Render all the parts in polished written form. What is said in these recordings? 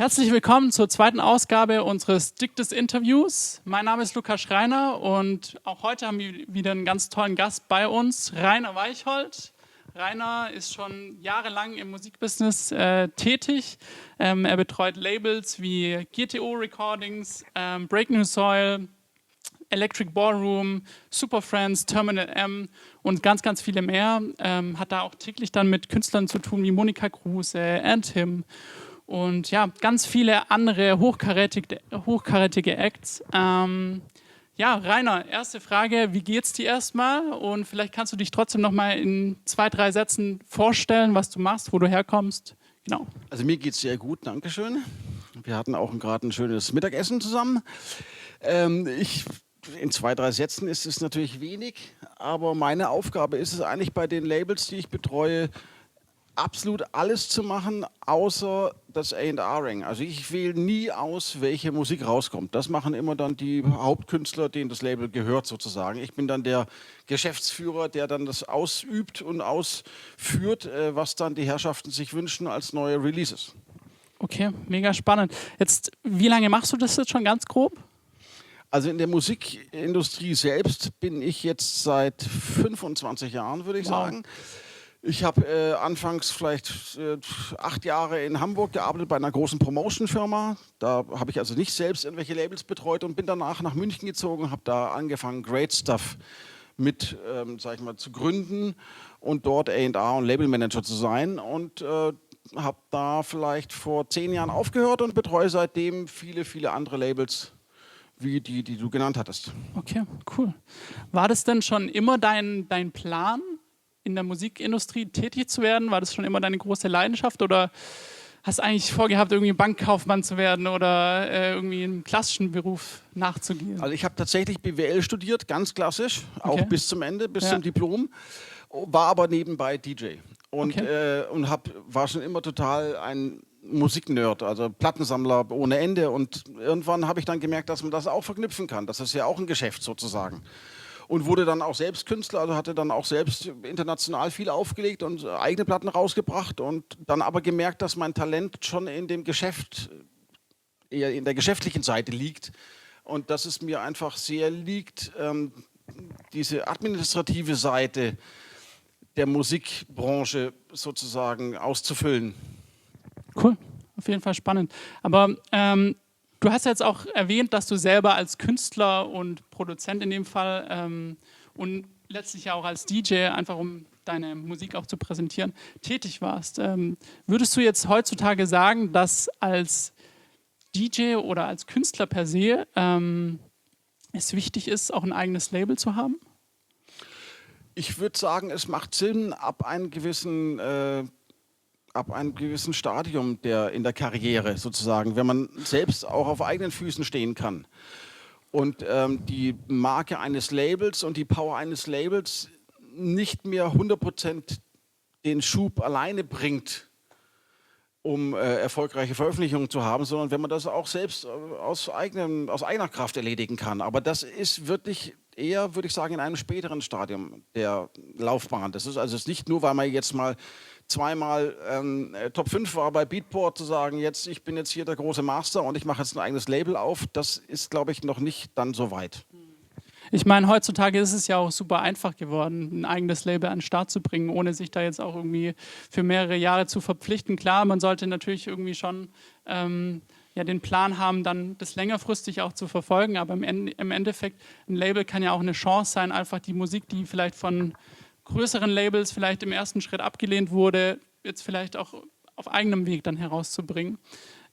Herzlich willkommen zur zweiten Ausgabe unseres Dictus-Interviews. Mein Name ist Lukas Schreiner und auch heute haben wir wieder einen ganz tollen Gast bei uns, Rainer Weichhold. Rainer ist schon jahrelang im Musikbusiness tätig. Er betreut Labels wie GTO Recordings, Break New Soil, Electric Ballroom, Super Friends, Terminal M und ganz, ganz viele mehr. Hat da auch täglich dann mit Künstlern zu tun wie Monika Kruse, Him und ja, ganz viele andere hochkarätige Acts. Ja, Rainer, erste Frage, wie geht's dir erstmal? Und vielleicht kannst du dich trotzdem noch mal in 2, 3 Sätzen vorstellen, was du machst, wo du herkommst. Genau. Also mir geht's sehr gut, Dankeschön. Wir hatten auch gerade ein schönes Mittagessen zusammen. In 2, 3 Sätzen ist es natürlich wenig, aber meine Aufgabe ist es eigentlich bei den Labels, die ich betreue, absolut alles zu machen, außer das A&Ring. Also ich wähle nie aus, welche Musik rauskommt. Das machen immer dann die Hauptkünstler, denen das Label gehört sozusagen. Ich bin dann der Geschäftsführer, der dann das ausübt und ausführt, was dann die Herrschaften sich wünschen als neue Releases. Okay, mega spannend. Jetzt, wie lange machst du das jetzt schon ganz grob? Also in der Musikindustrie selbst bin ich jetzt seit 25 Jahren, würde ich sagen. Ich habe anfangs vielleicht 8 Jahre in Hamburg gearbeitet bei einer großen Promotion-Firma. Da habe ich also nicht selbst irgendwelche Labels betreut und bin danach nach München gezogen, habe da angefangen, Great Stuff mit, sag ich mal, zu gründen und dort A&R und Labelmanager zu sein und habe da vielleicht vor 10 Jahren aufgehört und betreue seitdem viele, viele andere Labels, wie die du genannt hattest. Okay, cool. War das denn schon immer dein Plan, in der Musikindustrie tätig zu werden? War das schon immer deine große Leidenschaft oder hast du eigentlich vorgehabt, irgendwie Bankkaufmann zu werden oder irgendwie einem klassischen Beruf nachzugehen? Also ich habe tatsächlich BWL studiert, ganz klassisch, auch Okay. bis zum Ende, bis zum Diplom, war aber nebenbei DJ und, Okay. war schon immer total ein Musiknerd, also Plattensammler ohne Ende und irgendwann habe ich dann gemerkt, dass man das auch verknüpfen kann, das ist ja auch ein Geschäft sozusagen. Und wurde dann auch selbst Künstler, also hatte dann auch selbst international viel aufgelegt und eigene Platten rausgebracht und dann aber gemerkt, dass mein Talent schon in dem Geschäft, eher in der geschäftlichen Seite liegt und dass es mir einfach sehr liegt, diese administrative Seite der Musikbranche sozusagen auszufüllen. Cool, auf jeden Fall spannend. Aber du hast jetzt auch erwähnt, dass du selber als Künstler und Produzent in dem Fall und letztlich ja auch als DJ, einfach um deine Musik auch zu präsentieren, tätig warst. Würdest du jetzt heutzutage sagen, dass als DJ oder als Künstler per se es wichtig ist, auch ein eigenes Label zu haben? Ich würde sagen, es macht Sinn, ab einem gewissen Stadium in der Karriere sozusagen, wenn man selbst auch auf eigenen Füßen stehen kann und die Marke eines Labels und die Power eines Labels nicht mehr 100% den Schub alleine bringt, um erfolgreiche Veröffentlichungen zu haben, sondern wenn man das auch selbst aus eigener Kraft erledigen kann. Aber das ist wirklich eher, würde ich sagen, in einem späteren Stadium der Laufbahn. Das ist also nicht nur, weil man jetzt mal zweimal Top 5 war bei Beatport, zu sagen, ich bin jetzt hier der große Master und ich mache jetzt ein eigenes Label auf. Das ist, glaube ich, noch nicht dann so weit. Ich meine, heutzutage ist es ja auch super einfach geworden, ein eigenes Label an den Start zu bringen, ohne sich da jetzt auch irgendwie für mehrere Jahre zu verpflichten. Klar, man sollte natürlich irgendwie schon den Plan haben, dann das längerfristig auch zu verfolgen, aber im Endeffekt, ein Label kann ja auch eine Chance sein, einfach die Musik, die vielleicht von größeren Labels vielleicht im ersten Schritt abgelehnt wurde, jetzt vielleicht auch auf eigenem Weg dann herauszubringen.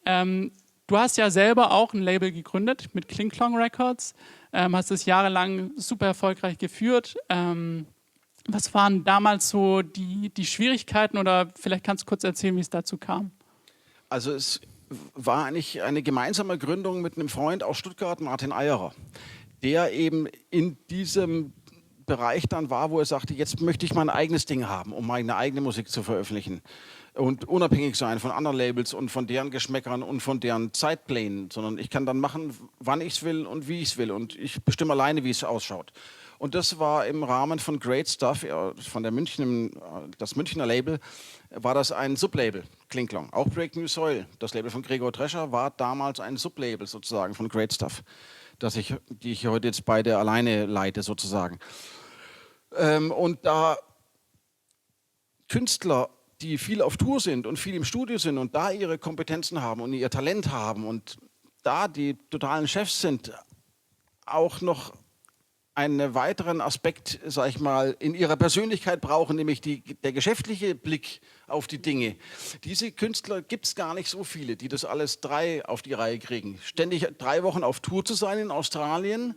Du hast ja selber auch ein Label gegründet mit Kling Klong Records, hast es jahrelang super erfolgreich geführt. Was waren damals so die Schwierigkeiten oder vielleicht kannst du kurz erzählen, wie es dazu kam? Also es war eigentlich eine gemeinsame Gründung mit einem Freund aus Stuttgart, Martin Eyerer, der eben in diesem Bereich dann war, wo er sagte, jetzt möchte ich mein eigenes Ding haben, um meine eigene Musik zu veröffentlichen und unabhängig sein von anderen Labels und von deren Geschmäckern und von deren Zeitplänen, sondern ich kann dann machen, wann ich es will und wie ich es will und ich bestimme alleine, wie es ausschaut. Und das war im Rahmen von Great Stuff, von der das Münchner Label, war das ein Sublabel, Klinklong. Auch Break New Soil, das Label von Gregor Drescher, war damals ein Sublabel sozusagen von Great Stuff, die ich heute jetzt beide alleine leite sozusagen. Und da Künstler, die viel auf Tour sind und viel im Studio sind und da ihre Kompetenzen haben und ihr Talent haben und da die totalen Chefs sind, auch noch einen weiteren Aspekt, sag ich mal, in ihrer Persönlichkeit brauchen, nämlich der geschäftliche Blick auf die Dinge. Diese Künstler gibt es gar nicht so viele, die das alles auf die Reihe kriegen. Ständig 3 Wochen auf Tour zu sein in Australien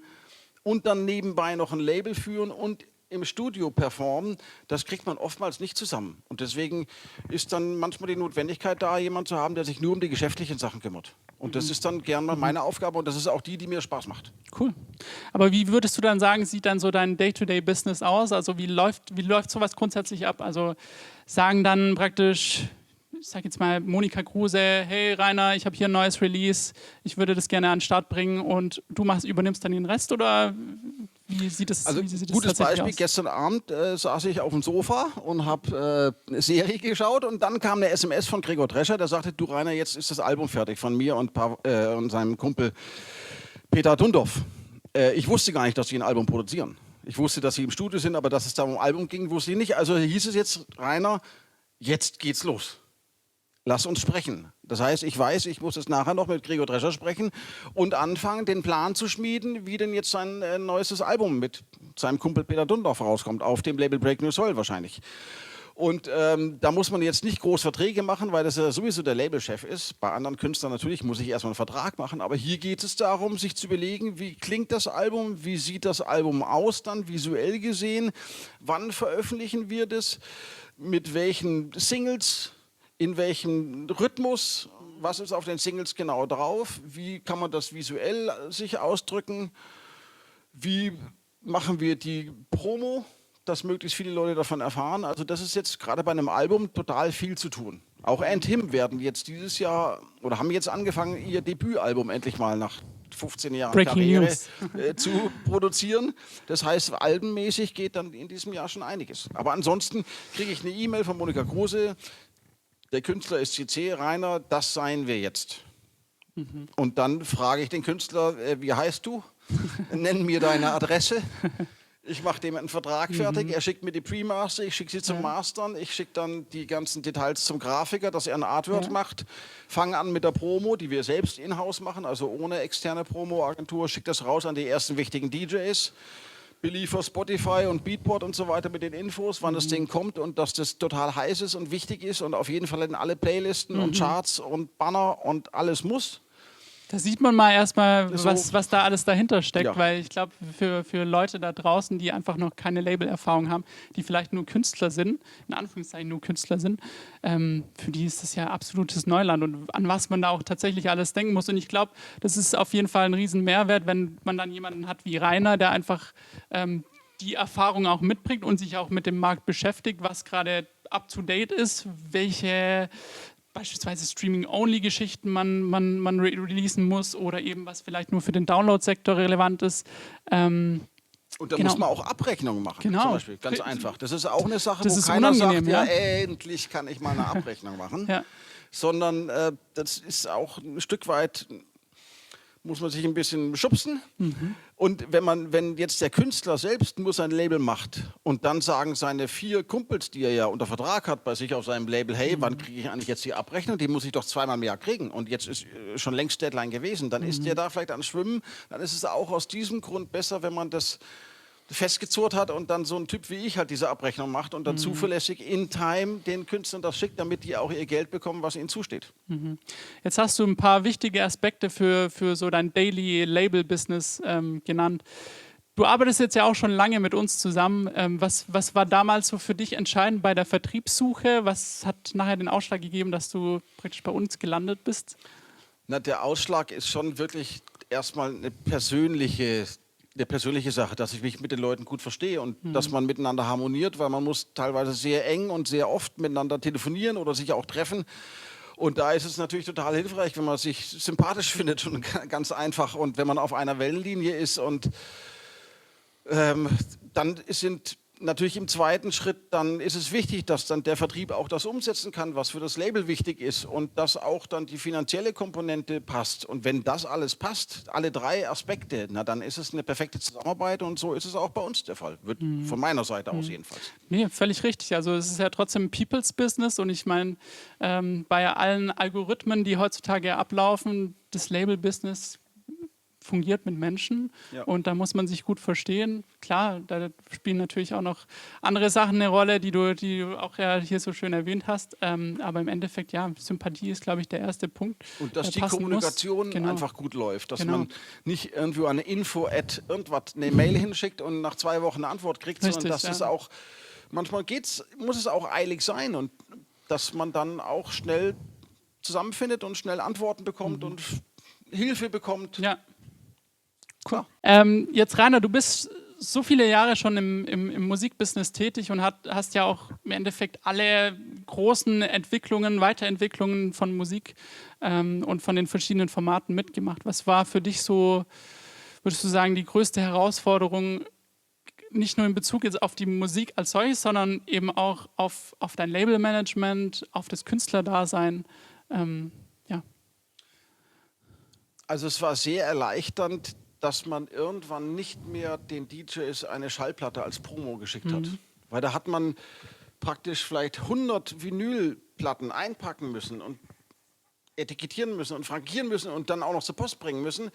und dann nebenbei noch ein Label führen und im Studio performen, das kriegt man oftmals nicht zusammen. Und deswegen ist dann manchmal die Notwendigkeit da, jemanden zu haben, der sich nur um die geschäftlichen Sachen kümmert. Und das ist dann gern mal meine Aufgabe und das ist auch die mir Spaß macht. Cool. Aber wie würdest du dann sagen, sieht dann so dein Day-to-Day-Business aus? Also wie läuft sowas grundsätzlich ab? Also sagen dann praktisch, ich sag jetzt mal Monika Kruse, hey Rainer, ich habe hier ein neues Release, ich würde das gerne an den Start bringen und du übernimmst dann den Rest oder wie sieht das Also gutes Beispiel, aus? Gestern Abend saß ich auf dem Sofa und habe eine Serie geschaut und dann kam eine SMS von Gregor Drescher, der sagte, du Rainer, jetzt ist das Album fertig von mir und seinem Kumpel Peter Dundorf. Ich wusste gar nicht, dass sie ein Album produzieren. Ich wusste, dass sie im Studio sind, aber dass es da um ein Album ging, wusste ich nicht. Also hieß es jetzt, Rainer, jetzt geht's los. Lass uns sprechen. Das heißt, ich weiß, ich muss jetzt nachher noch mit Gregor Drescher sprechen und anfangen, den Plan zu schmieden, wie denn jetzt sein neuestes Album mit seinem Kumpel Peter Dundorf rauskommt, auf dem Label Break New Soil wahrscheinlich. Und da muss man jetzt nicht groß Verträge machen, weil das ja sowieso der Labelchef ist. Bei anderen Künstlern natürlich muss ich erstmal einen Vertrag machen, aber hier geht es darum, sich zu überlegen, wie klingt das Album, wie sieht das Album aus dann visuell gesehen, wann veröffentlichen wir das, mit welchen Singles, in welchem Rhythmus, was ist auf den Singles genau drauf, wie kann man das visuell sich ausdrücken, wie machen wir die Promo, dass möglichst viele Leute davon erfahren. Also das ist jetzt gerade bei einem Album total viel zu tun. Auch &Him werden jetzt dieses Jahr oder haben jetzt angefangen, ihr Debütalbum endlich mal nach 15 Jahren Breaking Karriere News. zu produzieren. Das heißt, albenmäßig geht dann in diesem Jahr schon einiges. Aber ansonsten kriege ich eine E-Mail von Monika Kruse, der Künstler ist CC, Rainer, das seien wir jetzt. Und dann frage ich den Künstler, wie heißt du? Nenn mir deine Adresse. Ich mache dem einen Vertrag fertig, er schickt mir die Pre-Master, ich schicke sie zum Mastern, ich schicke dann die ganzen Details zum Grafiker, dass er ein Artwork macht, fange an mit der Promo, die wir selbst in-house machen, also ohne externe Promo-Agentur, schicke das raus an die ersten wichtigen DJs, beliefer Spotify und Beatport und so weiter mit den Infos, wann das Ding kommt und dass das total heiß ist und wichtig ist und auf jeden Fall in alle Playlisten und Charts und Banner und alles muss. Da sieht man mal erstmal, was da alles dahinter steckt, Ja. weil ich glaube, für Leute da draußen, die einfach noch keine Labelerfahrung haben, die vielleicht nur Künstler sind, in Anführungszeichen nur Künstler sind, für die ist das ja absolutes Neuland und an was man da auch tatsächlich alles denken muss. Und ich glaube, das ist auf jeden Fall ein riesen Mehrwert, wenn man dann jemanden hat wie Rainer, der einfach die Erfahrung auch mitbringt und sich auch mit dem Markt beschäftigt, was gerade up-to-date ist, welche beispielsweise Streaming-Only-Geschichten man releasen muss oder eben was vielleicht nur für den Download-Sektor relevant ist. Und da muss man auch Abrechnungen machen, zum Beispiel, ganz einfach. Das ist auch eine Sache, das wo ist keiner sagt, unangenehm, endlich kann ich mal eine Abrechnung machen. Sondern das ist auch ein Stück weit, muss man sich ein bisschen schubsen. Und wenn jetzt der Künstler selbst nur sein Label macht und dann sagen seine 4 Kumpels, die er ja unter Vertrag hat bei sich auf seinem Label, hey, wann kriege ich eigentlich jetzt die Abrechnung? Die muss ich doch 2-mal im Jahr kriegen und jetzt ist schon längst Deadline gewesen. Dann ist der da vielleicht am Schwimmen. Dann ist es auch aus diesem Grund besser, wenn man das festgezurrt hat und dann so ein Typ wie ich halt diese Abrechnung macht und dann zuverlässig in Time den Künstlern das schickt, damit die auch ihr Geld bekommen, was ihnen zusteht. Jetzt hast du ein paar wichtige Aspekte für so dein Daily Label-Business genannt. Du arbeitest jetzt ja auch schon lange mit uns zusammen. Was war damals so für dich entscheidend bei der Vertriebssuche? Was hat nachher den Ausschlag gegeben, dass du praktisch bei uns gelandet bist? Na, der Ausschlag ist schon wirklich erstmal eine persönliche Sache, dass ich mich mit den Leuten gut verstehe und dass man miteinander harmoniert, weil man muss teilweise sehr eng und sehr oft miteinander telefonieren oder sich auch treffen. Und da ist es natürlich total hilfreich, wenn man sich sympathisch findet, schon ganz einfach und wenn man auf einer Wellenlinie ist und Dann sind natürlich im zweiten Schritt, dann ist es wichtig, dass dann der Vertrieb auch das umsetzen kann, was für das Label wichtig ist und dass auch dann die finanzielle Komponente passt. Und wenn das alles passt, alle drei Aspekte, na dann ist es eine perfekte Zusammenarbeit und so ist es auch bei uns der Fall. Wird von meiner Seite aus jedenfalls. Nee, völlig richtig. Also es ist ja trotzdem ein People's Business und ich meine, bei allen Algorithmen, die heutzutage ablaufen, das Label-Business fungiert mit Menschen und da muss man sich gut verstehen. Klar, da spielen natürlich auch noch andere Sachen eine Rolle, die du auch ja hier so schön erwähnt hast. Aber im Endeffekt, ja, Sympathie ist, glaube ich, der erste Punkt. Und dass die Kommunikation einfach gut läuft, dass man nicht irgendwo eine Info-Ad irgendwas, eine Mail hinschickt und nach 2 Wochen eine Antwort kriegt, sondern dass es auch, manchmal muss es auch eilig sein und dass man dann auch schnell zusammenfindet und schnell Antworten bekommt und Hilfe bekommt. Ja. Cool. Jetzt Rainer, du bist so viele Jahre schon im Musikbusiness tätig und hast ja auch im Endeffekt alle großen Entwicklungen, Weiterentwicklungen von Musik und von den verschiedenen Formaten mitgemacht. Was war für dich so, würdest du sagen, die größte Herausforderung, nicht nur in Bezug jetzt auf die Musik als solches, sondern eben auch auf dein Labelmanagement, auf das Künstlerdasein? Also es war sehr erleichternd, dass man irgendwann nicht mehr den DJs eine Schallplatte als Promo geschickt hat. Weil da hat man praktisch vielleicht 100 Vinylplatten einpacken müssen und etikettieren müssen und frankieren müssen und dann auch noch zur Post bringen müssen,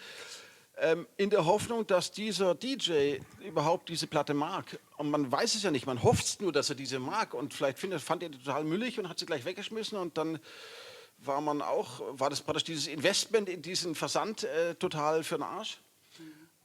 in der Hoffnung, dass dieser DJ überhaupt diese Platte mag. Und man weiß es ja nicht, man hofft nur, dass er diese mag und vielleicht fand er die total müllig und hat sie gleich weggeschmissen und dann war das praktisch dieses Investment in diesen Versand total für den Arsch.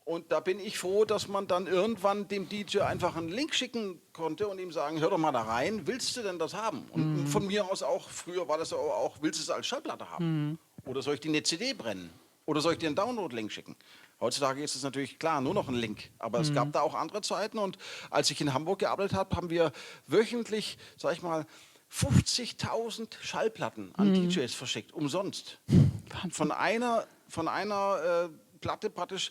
Und da bin ich froh, dass man dann irgendwann dem DJ einfach einen Link schicken konnte und ihm sagen, hör doch mal da rein, willst du denn das haben? Und von mir aus auch, früher war das auch, willst du es als Schallplatte haben? Oder soll ich dir eine CD brennen? Oder soll ich dir einen Download-Link schicken? Heutzutage ist es natürlich klar, nur noch ein Link. Aber es gab da auch andere Zeiten und als ich in Hamburg gearbeitet habe, haben wir wöchentlich, sag ich mal, 50.000 Schallplatten an DJs verschickt, umsonst. Von einer Platte praktisch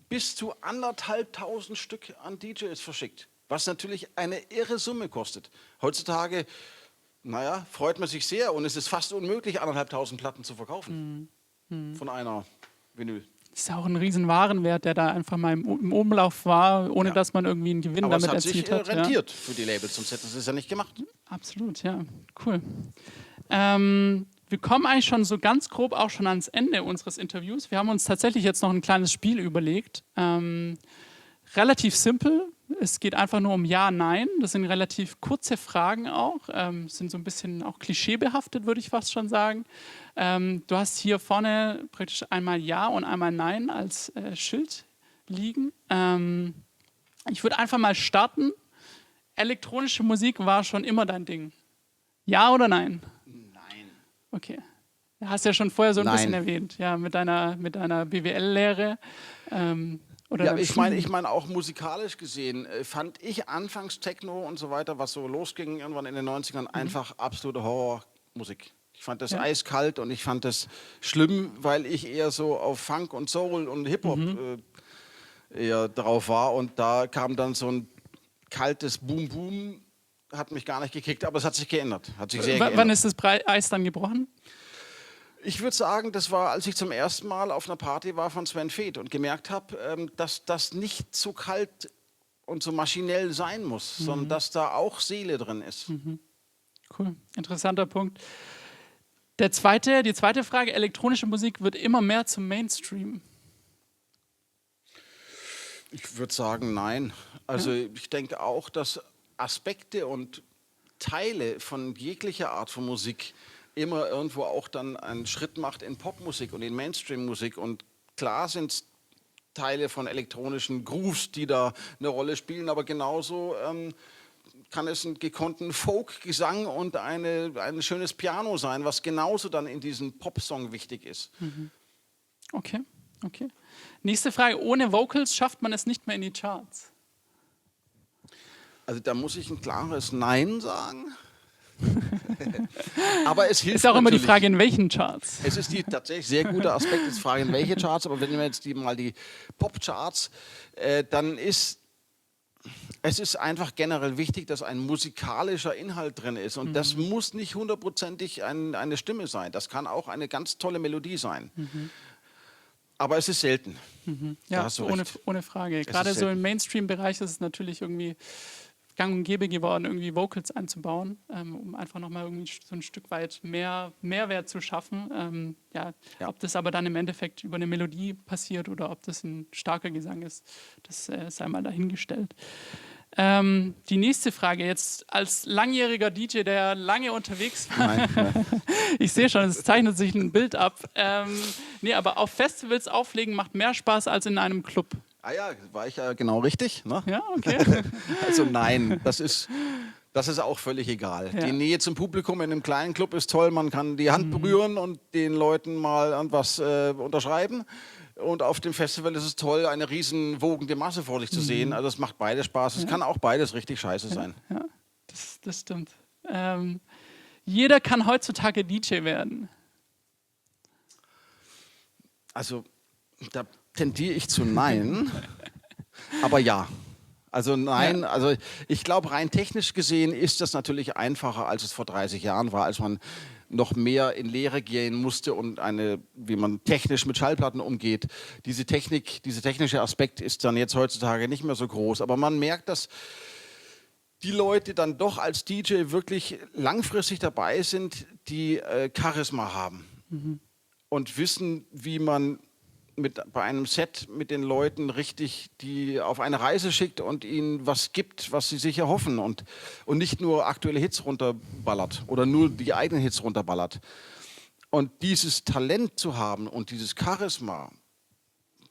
bis zu 1.500 Stück an DJs verschickt, was natürlich eine irre Summe kostet. Heutzutage, freut man sich sehr und es ist fast unmöglich, 1.500 Platten zu verkaufen von einer Vinyl. Das ist ja auch ein riesen Warenwert, der da einfach mal im Umlauf war, ohne dass man irgendwie einen Gewinn damit erzielt hat. Aber es hat sich rentiert für die Labels, sonst hätten sie es ja nicht gemacht. Absolut, ja. Cool. Wir kommen eigentlich schon so ganz grob auch schon ans Ende unseres Interviews. Wir haben uns tatsächlich jetzt noch ein kleines Spiel überlegt. Relativ simpel. Es geht einfach nur um Ja, Nein. Das sind relativ kurze Fragen auch. Sind so ein bisschen auch klischeebehaftet, würde ich fast schon sagen. Du hast hier vorne praktisch einmal Ja und einmal Nein als Schild liegen. Ich würde einfach mal starten. Elektronische Musik war schon immer dein Ding. Ja oder nein? Nein. Okay. Du hast ja schon vorher so ein bisschen erwähnt, ja, mit deiner BWL-Lehre. Ich meine auch musikalisch gesehen, fand ich anfangs Techno und so weiter, was so losging irgendwann in den 90ern, einfach absolute Horrormusik. Ich fand das eiskalt und ich fand das schlimm, weil ich eher so auf Funk und Soul und Hip-Hop eher drauf war und da kam dann so ein kaltes Boom-Boom, hat mich gar nicht gekickt, aber es hat sich geändert. Hat sich sehr geändert. Wann ist das Eis dann gebrochen? Ich würde sagen, das war, als ich zum ersten Mal auf einer Party war von Sven Väth und gemerkt habe, dass das nicht so kalt und so maschinell sein muss, sondern dass da auch Seele drin ist. Cool, interessanter Punkt. Die zweite Frage, elektronische Musik wird immer mehr zum Mainstream. Ich würde sagen, nein. Also ich denke auch, dass Aspekte und Teile von jeglicher Art von Musik immer irgendwo auch dann einen Schritt macht in Popmusik und in Mainstream-Musik. Und klar sind es Teile von elektronischen Grooves, die da eine Rolle spielen, aber genauso kann es ein gekonnten Folk-Gesang und ein schönes Piano sein, was genauso dann in diesem Popsong wichtig ist. Okay. Nächste Frage, ohne Vocals schafft man es nicht mehr in die Charts? Also da muss ich ein klares Nein sagen. Aber es hilft ist auch immer natürlich. Die Frage, in welchen Charts. Es ist die tatsächlich sehr gute Aspekt, die Frage, in welche Charts, aber wenn wir jetzt mal die Pop-Charts, dann ist Es ist einfach generell wichtig, dass ein musikalischer Inhalt drin ist. Und das muss nicht hundertprozentig eine Stimme sein. Das kann auch eine ganz tolle Melodie sein. Aber es ist selten. Da Ja, hast du ohne, recht. ohne Frage. ist Gerade so selten. im Mainstream-Bereich ist es natürlich irgendwie gang und gäbe geworden, irgendwie Vocals einzubauen, um einfach nochmal irgendwie so ein Stück weit mehr Mehrwert zu schaffen. Ja. Ob das aber dann im Endeffekt über eine Melodie passiert oder ob das ein starker Gesang ist, das sei mal dahingestellt. Die nächste Frage jetzt als langjähriger DJ, der lange unterwegs war. Nein. Ich sehe schon, es zeichnet sich ein Bild ab. Nee, aber auf Festivals auflegen macht mehr Spaß als in einem Club. Ah ja, war ich ja genau richtig. Ne? Ja, okay. Also nein, das ist auch völlig egal. Ja. Die Nähe zum Publikum in einem kleinen Club ist toll. Man kann die Hand berühren und den Leuten mal was unterschreiben. Und auf dem Festival ist es toll, eine riesen wogende Masse vor sich zu sehen. Also es macht beides Spaß. Es kann auch beides richtig scheiße sein. Ja, das stimmt. Jeder kann heutzutage DJ werden. Also da tendiere ich zu nein, aber ja. Also nein, also ich glaube, rein technisch gesehen ist das natürlich einfacher, als es vor 30 Jahren war, als man noch mehr in Lehre gehen musste und wie man technisch mit Schallplatten umgeht. Dieser technische Aspekt ist dann jetzt heutzutage nicht mehr so groß. Aber man merkt, dass die Leute dann doch als DJ wirklich langfristig dabei sind, die Charisma haben und wissen, wie man bei einem Set mit den Leuten richtig die auf eine Reise schickt und ihnen was gibt, was sie sich erhoffen und nicht nur aktuelle Hits runterballert oder nur die eigenen Hits runterballert. Und dieses Talent zu haben und dieses Charisma,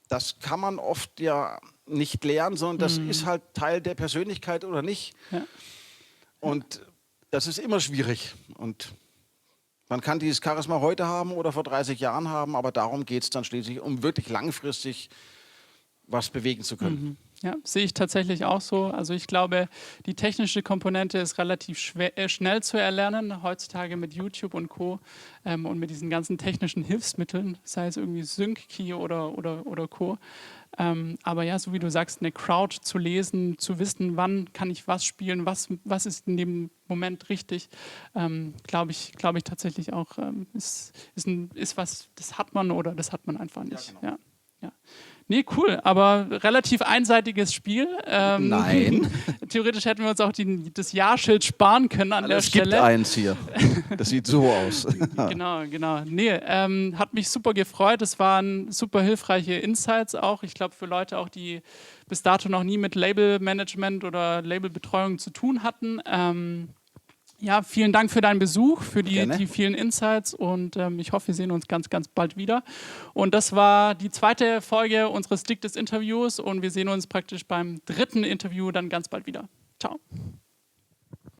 das kann man oft ja nicht lernen, sondern das ist halt Teil der Persönlichkeit oder nicht. Ja. Und das ist immer schwierig. Und man kann dieses Charisma heute haben oder vor 30 Jahren haben, aber darum geht es dann schließlich, um wirklich langfristig was bewegen zu können. Ja, sehe ich tatsächlich auch so. Also ich glaube, die technische Komponente ist relativ schnell zu erlernen, heutzutage mit YouTube und Co. Und mit diesen ganzen technischen Hilfsmitteln, sei es irgendwie Sync-Key oder Co. Aber ja, so wie du sagst, eine Crowd zu lesen, zu wissen, wann kann ich was spielen, was ist in dem Moment richtig, glaube ich tatsächlich auch, ist was, das hat man oder das hat man einfach nicht. Ja, genau. Ja. Nee, cool, aber relativ einseitiges Spiel. Nein. Theoretisch hätten wir uns auch das Jahrschild sparen können an der Es Stelle. gibt eins hier. Das sieht so aus. Genau. Nee, hat mich super gefreut. Es waren super hilfreiche Insights auch. Ich glaube, für Leute auch, die bis dato noch nie mit Labelmanagement oder Labelbetreuung zu tun hatten. Ja, vielen Dank für deinen Besuch, für die vielen Insights und ich hoffe, wir sehen uns ganz, ganz bald wieder. Und das war die zweite Folge unseres Dictes Interviews und wir sehen uns praktisch beim dritten Interview dann ganz bald wieder. Ciao.